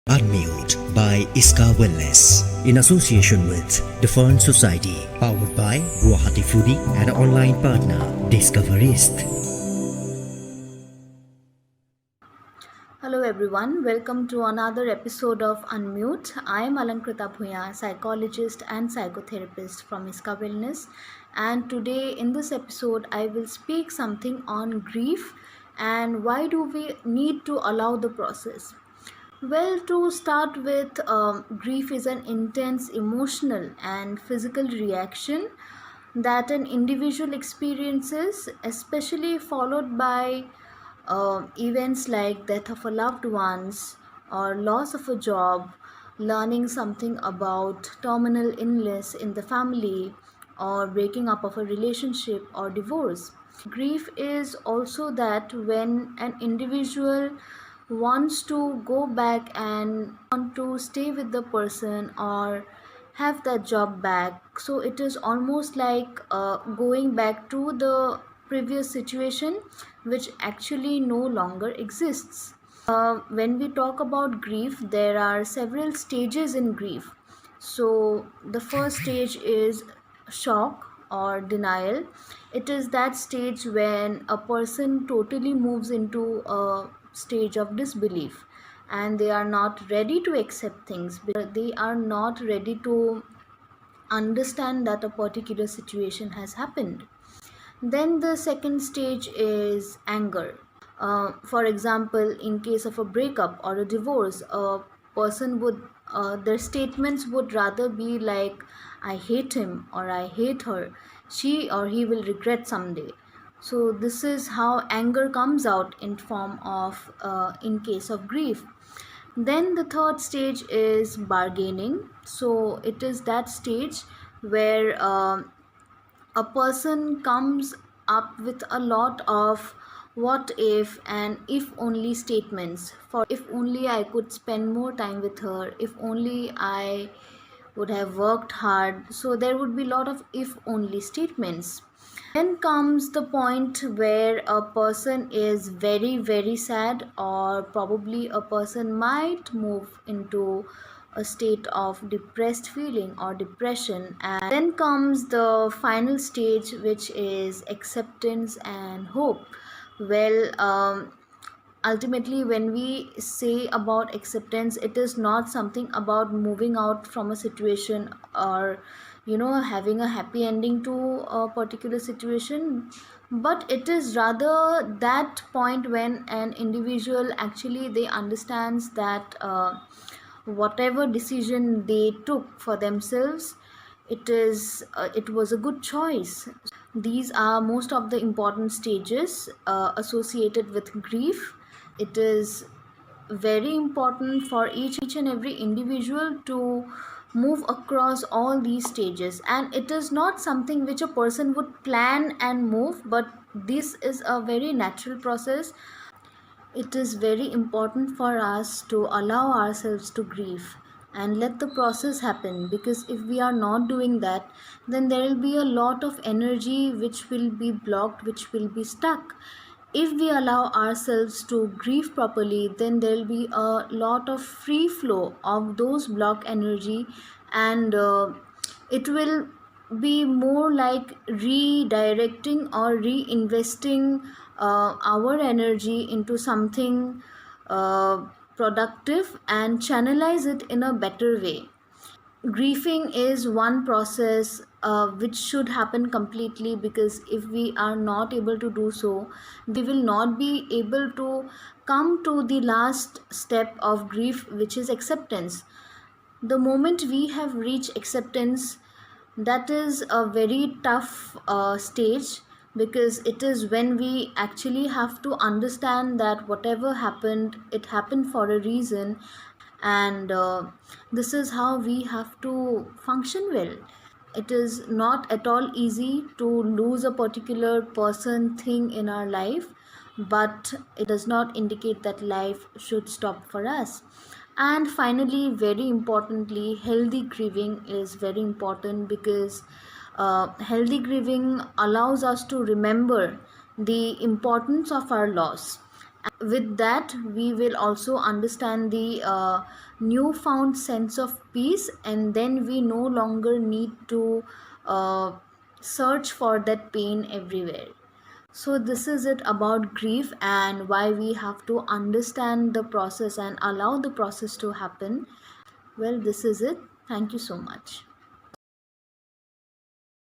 Unmute by Iska Wellness in association with the Fern Society, powered by Guwahati Foodie and online partner Discoverist. Hello everyone, welcome to another episode of Unmute. I am Alankrita Bhuya, psychologist and psychotherapist from Iska Wellness, and today in this episode I will speak something on grief and why do we need to allow the process. Well, to start with, grief is an intense emotional and physical reaction that an individual experiences, especially followed by events like death of a loved ones or loss of a job, learning something about terminal illness in the family, or breaking up of a relationship or divorce. Grief is also that when an individual wants to go back and want to stay with the person or have that job back, so it is almost like going back to the previous situation which actually no longer exists. When we talk about grief, there are several stages in grief. So the first stage is shock or denial. It is that stage when a person totally moves into a stage of disbelief and they are not ready to accept things because they are not ready to understand that a particular situation has happened. Then the second stage is anger. For example, in case of a breakup or a divorce, a person would their statements would rather be like, "I hate him" or "I hate her." She or he will regret someday. So this is how anger comes out in form of in case of grief. Then the third stage is bargaining. So it is that stage where a person comes up with a lot of what if and if only statements. For if only I could spend more time with her, if only I would have worked hard. So there would be a lot of if only statements. Then comes the point where a person is very, very sad, or probably a person might move into a state of depressed feeling or depression. And then comes the final stage, which is acceptance and hope. Well, ultimately, when we say about acceptance, it is not something about moving out from a situation or having a happy ending to a particular situation, but it is rather that point when an individual actually they understands that whatever decision they took for themselves, it was a good choice. These are most of the important stages associated with grief. It is very important for each and every individual to move across all these stages, and it is not something which a person would plan and move, but this is a very natural process. It is very important for us to allow ourselves to grieve and let the process happen, because if we are not doing that, then there will be a lot of energy which will be blocked, which will be stuck. If we allow ourselves to grieve properly, then there will be a lot of free flow of those block energy, and it will be more like redirecting or reinvesting our energy into something productive and channelize it in a better way. Grieving is one process which should happen completely, because if we are not able to do so, we will not be able to come to the last step of grief, which is acceptance. The moment we have reached acceptance, that is a very tough stage, because it is when we actually have to understand that whatever happened, it happened for a reason, and this is how we have to function well. It is not at all easy to lose a particular person, thing in our life, but it does not indicate that life should stop for us. And finally, very importantly, healthy grieving is very important, because healthy grieving allows us to remember the importance of our loss, With that, we will also understand the newfound sense of peace, and then we no longer need to uh, search for that pain everywhere. So this is it about grief and why we have to understand the process and allow the process to happen. Well, this is it. Thank you so much.